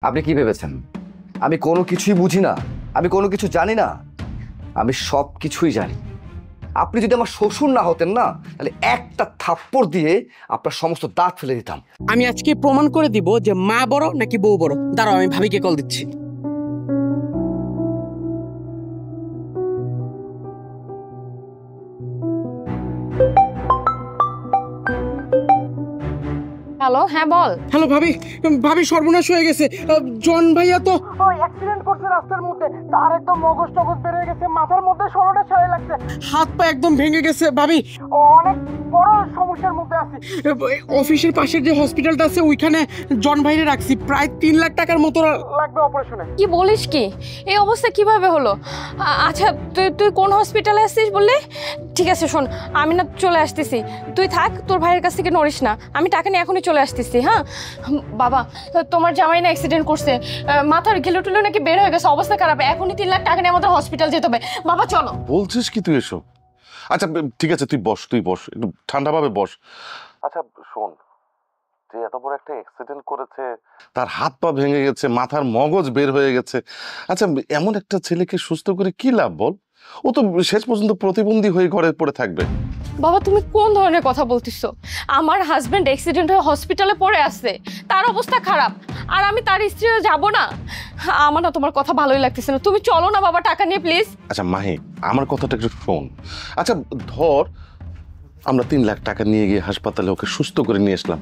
আপনি কি ভেবেছেন আমি কোনো কিছুই বুঝি না? আমি কোনো কিছু জানি না? আমি সব কিছুই জানি। আপনি যদি আমার শ্বশুর না হতেন না, তাহলে একটা থাপ্পড় দিয়ে আপনার সমস্ত দাঁত ফেলে দিতাম। আমি আজকে প্রমাণ করে দিব যে মা বড় নাকি বউ বড়। দাঁড়াও, আমি ভাবিকে কল দিচ্ছি। হ্যালো, হ্যাঁ বল। হ্যালো ভাবি। ভাবি সর্বনাশ হয়ে গেছে। জন ভাইয়া তো অ্যাক্সিডেন্ট করছে রাস্তার মধ্যে। তার একদম মগজ টগজ বের হয়ে গেছে, মাথার মধ্যে 16টা ছয় লাগছে, হাত পা একদম ভেঙে গেছে। ভাবি অনেক বড় সমস্যার মধ্যে আছে। অফিসের পাশের যে হসপিটালটা আছে ওইখানে জন ভাইরে রাখছি। প্রায় 3 লাখ টাকার মতো লাগবে অপারেশনে। কি বলিস কি? এই অবস্থা কিভাবে হলো? আচ্ছা, তুই কোন হসপিটালে আসছিস বললি? ঠিক আছে শোন, আমি না চলে আসতেছি, তুই থাক, তোর ভাইয়ের কাছ থেকে নড়িস না, আমি টাকা নিয়ে এখনই চলে আসতেছি। হ্যাঁ বাবা, তোমার জামাই না অ্যাক্সিডেন্ট করছে, মাথার ঘিলু টুলু নাকি বের হয়ে গেছে, অবস্থা খারাপ, এখনই 3 লাখ টাকা নিয়ে আমাদের হসপিটাল যেতে হবে। বাবা চলো। বলছিস কি তুই এসব? আচ্ছা ঠিক আছে, তুই বস, একটু ঠান্ডাভাবে বস। আচ্ছা শোন, যে এত বড় একটা অ্যাক্সিডেন্ট করেছে, তার হাত পা ভেঙে গেছে, মাথার মগজ বের হয়ে গেছে। আচ্ছা এমন একটা ছেলেকে সুস্থ করে কি লাভ বল? ও তো শেষ পর্যন্ত প্রতিবন্ধী হয়ে ঘরে পড়ে থাকবে। বাবা তুমি কোন ধরনের কথা বলতেছো? আমার হাজবেন্ড অ্যাক্সিডেন্ট হয়ে হসপিটালে পড়ে আছে, তার অবস্থা খারাপ, আর আমি তার স্ত্রী হয়ে যাব না? আমার না তোমার কথা ভালোই লাগতেছে না, তুমি চলো না বাবা টাকা নিয়ে প্লিজ। আচ্ছা মাহি, আমার কথাটা একটু শোন। আচ্ছা ধর আমরা 3 লাখ টাকা নিয়ে গিয়ে হাসপাতালে ওকে সুস্থ করে নিয়ে আসলাম।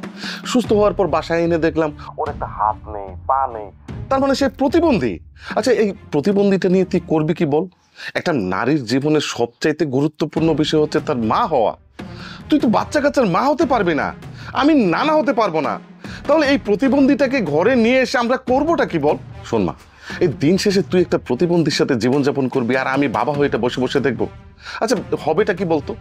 সুস্থ হওয়ার পর বাসায় এনে দেখলাম ওর একটা হাত নেই, পা নেই, তার মানে সে প্রতিবন্ধী। আচ্ছা এই প্রতিবন্ধীটা নিয়ে তুই করবি কি বল? একটা নারীর জীবনের সবচাইতে গুরুত্বপূর্ণ বিষয় হচ্ছে তার মা হওয়া। তুই তো বাচ্চা কাচ্চার মা হতে পারবি না, আমি নানা হতে পারবো না, তাহলে এই প্রতিবন্ধীটাকে ঘরে নিয়ে এসে আমরা করবোটা কি বল? শোন মা, এই দিন শেষে তুই একটা প্রতিবন্ধীর সাথে জীবনযাপন করবি আর আমি বাবা হয়ে এটা বসে বসে দেখবো? আচ্ছা হবেটা কি বলতো?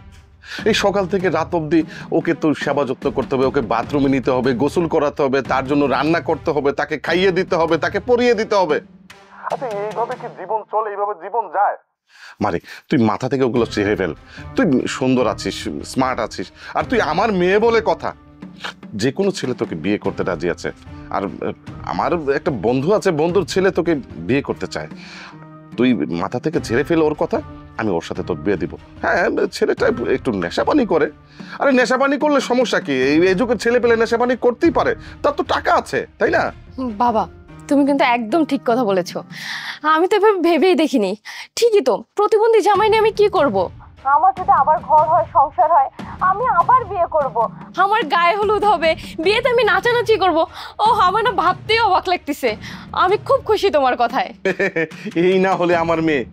এই সকাল থেকে রাত অবধি ওকে তো সেবা যত্ন করতে হবে, ওকে বাথরুমে নিতে হবে, গোসল করাতে হবে, তার জন্য রান্না করতে হবে, তাকে খাইয়ে দিতে হবে, তাকে পরিয়ে দিতে হবে। আচ্ছা এইভাবে কি জীবন চলে? এইভাবে জীবন যায়? মারে তুই মাথা থেকে ওগুলো ছেড়ে ফেল। তুই সুন্দর আছিস, স্মার্ট আছিস, আর তুই আমার মেয়ে বলে কথা। যে কোনো ছেলে তোকে বিয়ে করতে রাজি আছে। আর আমার একটা বন্ধু আছে, বন্ধুর ছেলে তোকে বিয়ে করতে চায়। তুই মাথা থেকে ছেড়ে ফেলে ওর কথা, আমি ওর সাথে তোর বিয়ে দিব। হ্যাঁ ছেলেটা একটু নেশাপানি করে। আরে নেশাপানি করলে সমস্যা কি? এই যুগের ছেলে পেলে নেশাপানি করতেই পারে, তার তো টাকা আছে, তাই না? বাবা তুমি কিন্তু একদম ঠিক কথা বলেছো, আমি তো এভাবে ভেবেই দেখিনি। ঠিকই তো, প্রতিবন্ধী জামাই নিয়ে আমি কি করব? আমার যদি আবার ঘর হয়, সংসার হয়, আমি আবার বিয়ে করব, আমার গায়ে হলুদ হবে, বিয়েতে আমি নাচানাচি করব। ও আমার না ভাবতেই অবাক লাগতেছে। আমি খুব খুশি তোমার কথায়। এই না হলে আমার মেয়ে।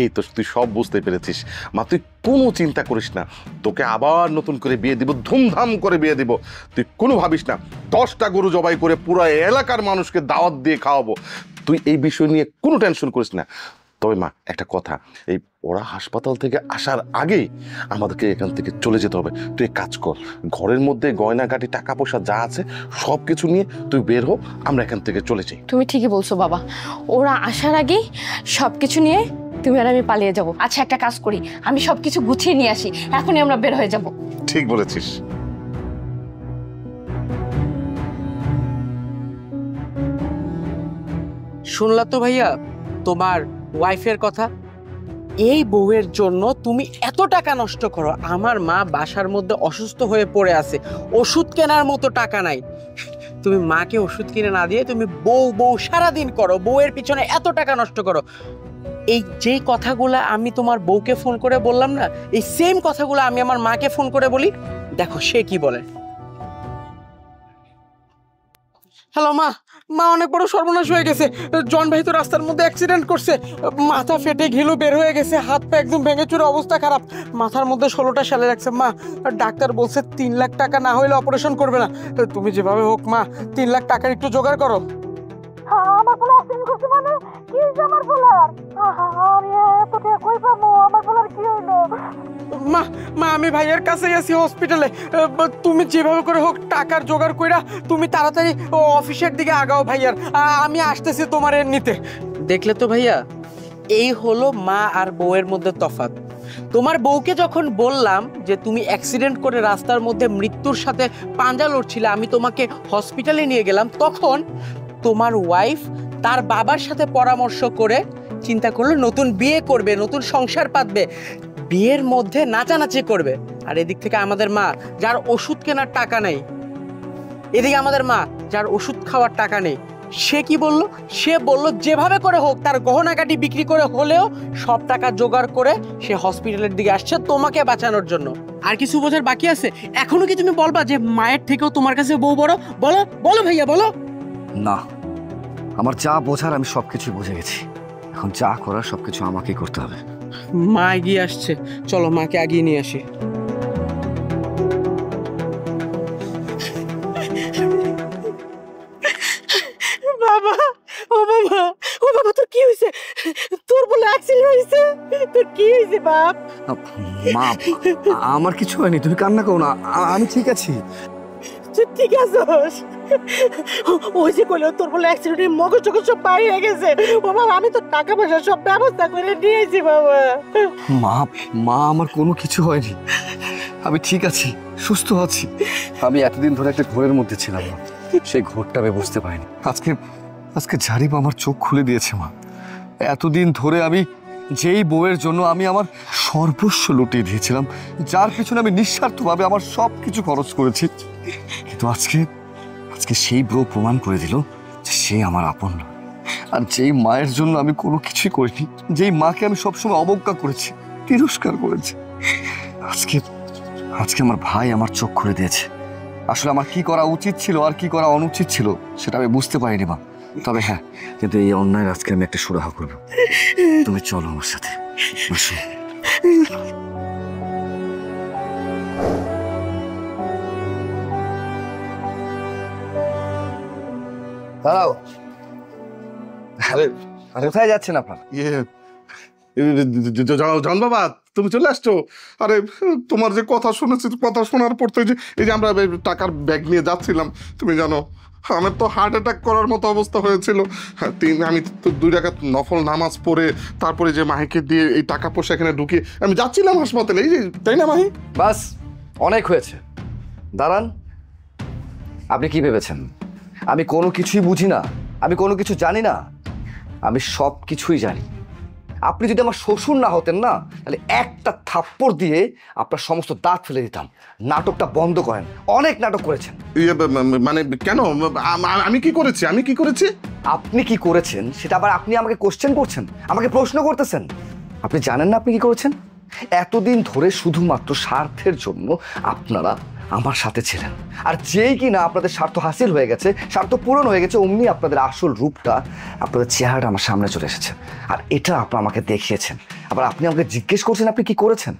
এই তো তুই সব বুঝতে পেরেছিস মা, তুই কোনো চিন্তা করিস না, তোকে আবার নতুন করে বিয়ে দিব, ধুমধাম করে বিয়ে দিব। তুই কোনো ভাবিস না, 10টা গরু জবাই করে পুরো এলাকার মানুষকে দাওয়াত দিয়ে খাওয়াবো। তুই এই বিষয় নিয়ে কোনো টেনশন করিস না। তবে মা একটা কথা, এই ওরা হাসপাতাল থেকে আসার আগেই আমাদেরকে এখান থেকে চলে যেতে হবে। তুই কাজ কর, ঘরের মধ্যে গয়নাগাটি টাকা পয়সা যা আছে সব কিছু নিয়ে তুই বের হো, আমরা এখান থেকে চলে যাই। তুমি ঠিকই বলছো বাবা, ওরা আসার আগেই সবকিছু নিয়ে তুমি আর আমি পালিয়ে যাব। আচ্ছা একটা কাজ করি, আমি সবকিছু গুছিয়ে নিয়ে আসি, এখনই আমরা বের হয়ে যাব। ঠিক বলেছিস। শুনলা তো ভাইয়া তোমার ওয়াইফের কথা? এই বউয়ের জন্য তুমি এত টাকা নষ্ট করো। আমার মা বাসার মধ্যে অসুস্থ হয়ে পড়ে আছে, ওষুধ কেনার মতো টাকা নাই। তুমি মাকে ওষুধ কিনে না দিয়ে তুমি বউ বউ সারাদিন করো, বউয়ের পিছনে এত টাকা নষ্ট করো। এই যে কথাগুলো আমি তোমার বউকে ফোন করে বললাম না, এই সেম কথাগুলো আমি আমার মাকে ফোন করে বলি, দেখো সে কি বলে। হ্যালো মা, মা অনেক বড় সর্বনাশ হয়ে গেছে। জন ভাই তো রাস্তার মধ্যে অ্যাক্সিডেন্ট করছে, মাথা ফেটে ঘিলু বের হয়ে গেছে, হাত পা একদম ভেঙে চুরে অবস্থা খারাপ, মাথার মধ্যে 16টা সেলাই লাগছে। মা ডাক্তার বলছে 3 লাখ টাকা না হইলে অপারেশন করবে না। তুমি যেভাবে হোক মা 3 লাখ টাকার একটু জোগাড় করো। আমার পোলা অ্যাক্সিডেন্ট করছে মানে? কি হইছে আমার পোলার? আমি এত টাকা কই পাবো? আমার পোলার কি হইলো? মা মা আমি ভাইয়ের কাছে আছি হসপিটালে, তুমি যেভাবে করে হোক টাকার জোগাড় কইরা তুমি তাড়াতাড়ি অফিসের দিকে আগাও ভাইয়ার, আমি আসতেছি তোমার এর নিতে। দেখলে তো ভাইয়া, এই হলো মা আর বউয়ের মধ্যে তফাৎ। তোমার বউকে যখন বললাম যে তুমি অ্যাক্সিডেন্ট করে রাস্তার মধ্যে মৃত্যুর সাথে পাঞ্জা লড়ছিলে, আমি তোমাকে হসপিটালে নিয়ে গেলাম, তখন তোমার ওয়াইফ তার বাবার সাথে পরামর্শ করে চিন্তা করলো নতুন বিয়ে করবে, নতুন সংসার পাতবে, বিয়ের মধ্যে নাচানাচি করবে। আর এদিক থেকে আমাদের মা, যার ওষুধ কেনার টাকা নেই, এদিকে আমাদের মা যার ওষুধ খাওয়ার টাকা নেই, সে কি বললো? সে বলল যেভাবে করে হোক তার গহনাগাটি বিক্রি করে হলেও সব টাকা জোগাড় করে সে হসপিটালের দিকে আসছে তোমাকে বাঁচানোর জন্য। আর কিছু বোঝার বাকি আছে? এখনো কি তুমি বলবা যে মায়ের থেকেও তোমার কাছে বউ বড়? বলো বলো ভাইয়া বলো। না, আমার যা বোঝার আমি সবকিছু বুঝে গেছি। এখন যা করার সবকিছু আমাকেই করতে হবে। মা এগিয়ে আসছে, চলো মাকে আগিয়ে নিয়ে আসি। বাবা, ও বাবা, ও বাবা, তোর কি হয়েছে? তোর বলে অ্যাক্সিডেন্ট হয়েছে? তোর কি হয়েছে বাপ? মা, আমার কিছু হয়নি, তুমি কান্না করো না, আমি ঠিক আছি। তুই ঠিক আছিস? ওই যে কইলো তোর বলে অ্যাক্সিডেন্টে মগজ টগজ সব বাইরে হয়ে গেছে। ও বাবা, আমি তো টাকা পয়সা সব ব্যবস্থা করে নিয়েছি বাবা। মা, মা, আমার কোনো কিছু হয়নি, আমি ঠিক আছি, সুস্থ আছি। আমি এতদিন ধরে একটা ঘোরের মধ্যে ছিলাম না, সেই ঘোরটা আমি বুঝতে পারিনি। আজকে ঝাড়িব আমার চোখ খুলে দিয়েছে মা। এতদিন ধরে আমি যেই বউয়ের জন্য আমি আমার সর্বস্ব লুটিয়ে দিয়েছিলাম, যার পিছনে আমি নিঃস্বার্থভাবে আমার সব কিছু খরচ করেছি, কিন্তু আজকে সেই বউ প্রমাণ করে দিল যে সে আমার আপন না। আর যেই মায়ের জন্য আমি কোনো কিছুই করিনি, যেই মাকে আমি সবসময় অবজ্ঞা করেছি, তিরস্কার করেছি, আজকে আমার ভাই আমার চোখ খুলে দিয়েছে। আসলে আমার কি করা উচিত ছিল আর কি করা অনুচিত ছিল সেটা আমি বুঝতে পারিনি মা। তবে হ্যাঁ, কিন্তু এই অন্যায়ের আজকে আমি একটা সুরাহা করব। তুমি চলো আমার সাথে, আসো। দাঁড়াও, কোথায় যাচ্ছেন আপনার? জন বাবা, তুমি চলে আসছো? আরে তোমার যে কথা শুনেছি, কথা শোনার পর তো এই যে আমরা টাকার ব্যাগ নিয়ে যাচ্ছিলাম, তুমি জানো আমার তো হার্ট অ্যাটাক করার মতো অবস্থা হয়েছিল। আমি তো 2 রাকাত নফল নামাজ পড়ে তারপরে যে মাহিকে দিয়ে এই টাকা পয়সা এখানে ঢুকিয়ে আমি যাচ্ছিলাম হাসপাতালে, এই যে, তাই না মাহি? বাস, অনেক হয়েছে, দাঁড়ান। আপনি কি ভেবেছেন আমি কোনো কিছুই বুঝি না, আমি কোনো কিছু জানি না? আমি সব কিছুই জানি। আপনি যদি আমার শ্বশুর না হতেন না, তাহলে একটা থাপ্পড় দিয়ে আপনার সমস্ত দাঁত ফেলে দিতাম। নাটকটা বন্ধ করেন, অনেক নাটক করেছেন। মানে কেন? আমি কি করেছি? আপনি কি করেছেন সেটা আবার আপনি আমাকে কোশ্চেন করছেন, আমাকে প্রশ্ন করতেছেন। আপনি জানেন না আপনি কি করেছেন? এতদিন ধরে শুধুমাত্র স্বার্থের জন্য আপনারা আমার সাথে ছিলেন, আর যেই কিনা আপনাদের স্বার্থ হাসিল হয়ে গেছে, স্বার্থ পূরণ হয়ে গেছে, অমনি আপনাদের আসল রূপটা, আপনাদের চেহারাটা আমার সামনে চলে এসেছে। আর এটা আপনারা আমাকে দেখিয়েছেন। আবার আপনি আমাকে জিজ্ঞেস করছেন আপনি কি করেছেন?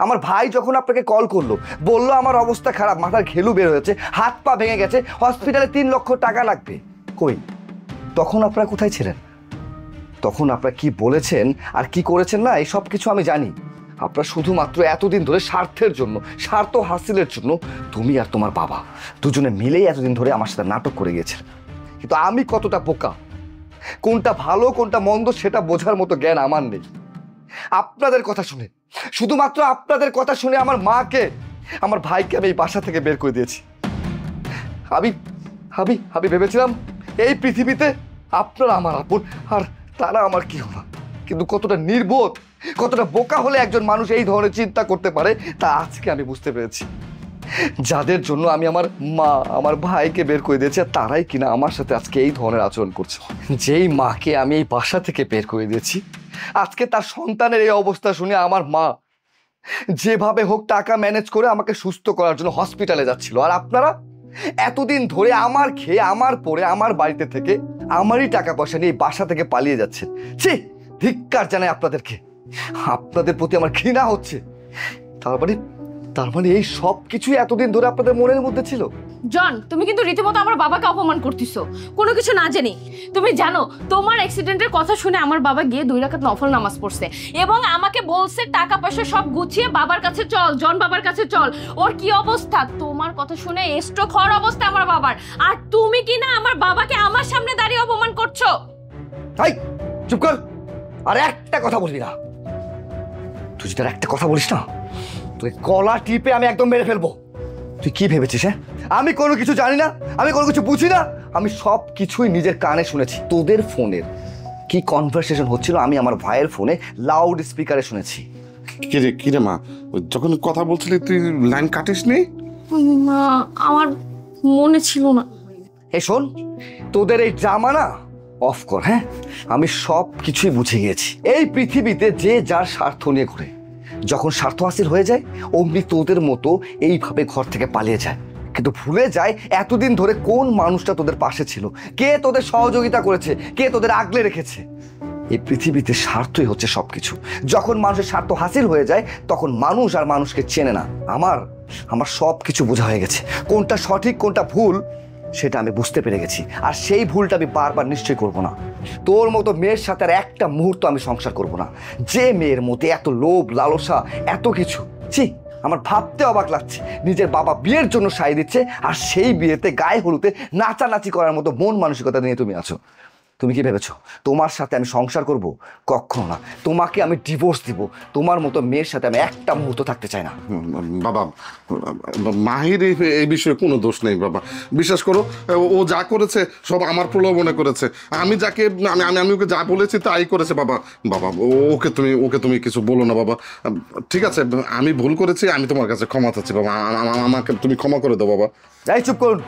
আমার ভাই যখন আপনাকে কল করলো, বললো আমার অবস্থা খারাপ, মাথার ঘেলু বের হয়েছে, হাত পা ভেঙে গেছে, হসপিটালে 3 লক্ষ টাকা লাগবে, কই তখন আপনারা কোথায় ছিলেন? তখন আপনারা কি বলেছেন আর কি করেছেন না, এই সব কিছু আমি জানি। আপনারা শুধুমাত্র এতদিন ধরে স্বার্থের জন্য, স্বার্থ হাসিলের জন্য তুমি আর তোমার বাবা দুজনে মিলেই এতদিন ধরে আমার সাথে নাটক করে গিয়েছিলেন। কিন্তু আমি কতটা বোকা, কোনটা ভালো কোনটা মন্দ সেটা বোঝার মতো জ্ঞান আমার নেই। আপনাদের কথা শুনে, শুধুমাত্র আপনাদের কথা শুনে আমার মাকে, আমার ভাইকে আমি এই বাসা থেকে বের করে দিয়েছি। আমি ভেবেছিলাম এই পৃথিবীতে আপনারা আমার আপন আর তারা আমার কি হলো। কিন্তু কতটা নির্বোধ, কতটা বোকা হলে একজন মানুষ এই ধরনের চিন্তা করতে পারে তা আজকে আমি বুঝতে পেরেছি। যাদের জন্য আমি আমার মা, আমার ভাইকে বের করে দিয়েছি, তারাই কিনা আমার সাথে আজকে এই ধরনের আচরণ করছে। যেই মাকে আমি এই বাসা থেকে বের করে দিয়েছি, আজকে তার সন্তানের এই অবস্থা শুনে আমার মা যেভাবে হোক টাকা ম্যানেজ করে আমাকে সুস্থ করার জন্য হসপিটালে যাচ্ছিল, আর আপনারা এতদিন ধরে আমার খেয়ে আমার পরে আমার বাড়িতে থেকে আমারই টাকা পয়সা নিয়ে বাসা থেকে পালিয়ে যাচ্ছে। ছি, ধিক্কার জানাই আপনাদেরকে। আপনাদের প্রতি আমার ঘৃণা হচ্ছে। তার মানে এই সব কিছুই এতদিন ধরে আপনাদের মনের মধ্যে ছিল। জন, তুমি কিন্তু রীতিমতো আমার বাবাকে অপমান করতেছো কোনো কিছু না জেনে। তুমি জানো তোমার অ্যাক্সিডেন্টের কথা শুনে আমার বাবা গিয়ে 2 রাকাত নফল নামাজ পড়ছে এবং আমাকে বলছে টাকা পয়সা সব গুছিয়ে বাবার কাছে চল, জন বাবার কাছে চল। ওর কি অবস্থা তোমার কথা শুনে, স্ট্রোক হওয়ার অবস্থা আমার বাবার, আর তুমি কি না আমার বাবাকে আমার সামনে দাঁড়িয়ে অপমান করছো। তাই চুপ কর, আর একটা কথা বলবি না। তুই যদি আর একটা কথা বলিস না, তুই গলা টিপে আমি একদম মেরে ফেলবো। তুই কি ভেবেছিস? হ্যাঁ, আমি কোনো কিছু জানি না, আমি কোনো কিছু বুঝি না, আমি সব কিছুই নিজের কানে শুনেছি। তোদের ফোনের কি কনভারসেশন হচ্ছিল আমি আমার ভাইয়ের ফোনে লাউড স্পিকারে শুনেছি। কিরে মা, যখন কথা বলছিলি তুই লাইন কাটিস নি? মা, আমার মনে ছিল না। এই শোন, তোদের এই ড্রামা না অফ কর। হ্যাঁ, আমি সব কিছুই বুঝে গিয়েছি। এই পৃথিবীতে যে যার স্বার্থ নিয়ে ঘুরে, যখন স্বার্থ হাসিল হয়ে যায় অমনি তোদের মতো এইভাবে ঘর থেকে পালিয়ে যায়, কিন্তু ভুলে যায় এতদিন ধরে কোন মানুষটা তোদের পাশে ছিল, কে তোদের সহযোগিতা করেছে, কে তোদের আগলে রেখেছে। এই পৃথিবীতে স্বার্থই হচ্ছে সবকিছু। যখন মানুষের স্বার্থ হাসিল হয়ে যায় তখন মানুষ আর মানুষকে চেনে না। আমার সব কিছু বোঝা হয়ে গেছে, কোনটা সঠিক কোনটা ভুল সেটা আমি বুঝতে পেরে গেছি। আর সেই ভুলটা আমি বারবার নিশ্চয় করব না। তোর মতো মেয়ের সাথে আর একটা মুহূর্ত আমি সংসার করব না। যে মেয়ের মধ্যে এত লোভ লালসা এত কিছু, ছি, আমার ভাবতে অবাক লাগছে। নিজের বাবা বিয়ের জন্য সাই দিচ্ছে আর সেই বিয়েতে গায়ে হলুদে নাচানাচি করার মতো মন মানসিকতা নিয়ে তুমি আছো। তুমি কি ভেবেছো তোমার সাথে আমি সংসার করব? কখনো না। তোমাকে আমি ডিভোর্স দিব। তোমার মতো মেয়ের সাথে আমি একটা মুহূর্ত থাকতে চাই না। বাবা, মাহির এই বিষয়ে কোনো দোষ নেই বাবা, বিশ্বাস করো। ও যা করেছে সব আমার প্রলোভনে করেছে। আমি যাকে আমি ওকে যা বলেছি তাই করেছে বাবা। বাবা, ওকে তুমি কিছু বলো না বাবা। ঠিক আছে, আমি ভুল করেছি, আমি তোমার কাছে ক্ষমা চাচ্ছি বাবা। আমাকে তুমি ক্ষমা করে দাও বাবা। যাই, চুপ করুন।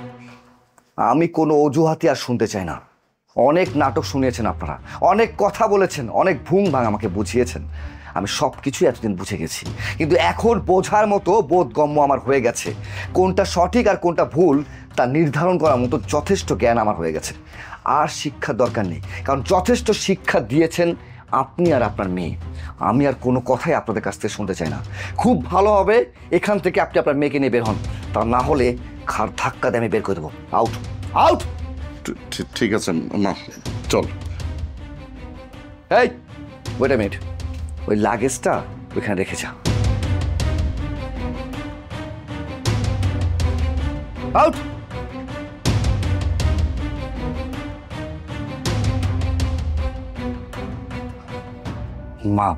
আমি কোনো অজুহাতি আর শুনতে চাই না। অনেক নাটক শুনিয়েছেন আপনারা, অনেক কথা বলেছেন, অনেক ভুং ভাঙ আমাকে বুঝিয়েছেন। আমি সব কিছুই এতদিন বুঝে গেছি, কিন্তু এখন বোঝার মতো বোধগম্য আমার হয়ে গেছে। কোনটা সঠিক আর কোনটা ভুল তা নির্ধারণ করার মতো যথেষ্ট জ্ঞান আমার হয়ে গেছে। আর শিক্ষার দরকার নেই, কারণ যথেষ্ট শিক্ষা দিয়েছেন আপনি আর আপনার মেয়ে। আমি আর কোনো কথাই আপনাদের কাছ থেকে শুনতে চাই না। খুব ভালো হবে এখান থেকে আপনি আপনার মেয়েকে নিয়ে বের হন, তা না হলে ঘাড় ধাক্কা দিয়ে আমি বের করে দেবো। Out, out. ঠিক আছে মা, চল। এই, ওয়েট আ মিনিট, ওই লাগেজটা ওইখানে রেখে যা। আউট। মা,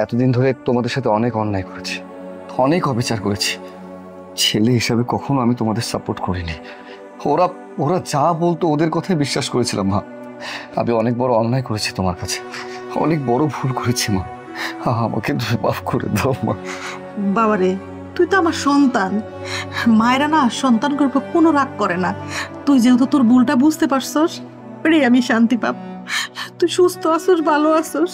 এতদিন ধরে তোমাদের সাথে অনেক অন্যায় করেছি, অনেক অবিচার করেছি। ছেলে হিসাবে কখনো আমি তোমাদের সাপোর্ট করিনি। ওরা যা বলতো ওদের কথাই বিশ্বাস করেছিলাম। মা, আমি অনেক বড় অন্যায় করেছি তোমার কাছে, অনেক বড় ভুল করেছি। মা, আমাকে তুমি মাফ করে দাও। মা, বাবারে, তুই তো আমার সন্তান। মায়েরা না সন্তান করবো কোনো রাগ করে না। তুই যেহেতু তোর ভুলটা বুঝতে পারছস, রে আমি শান্তি পাব। তুই সুস্থ আছোস, ভালো আছোস।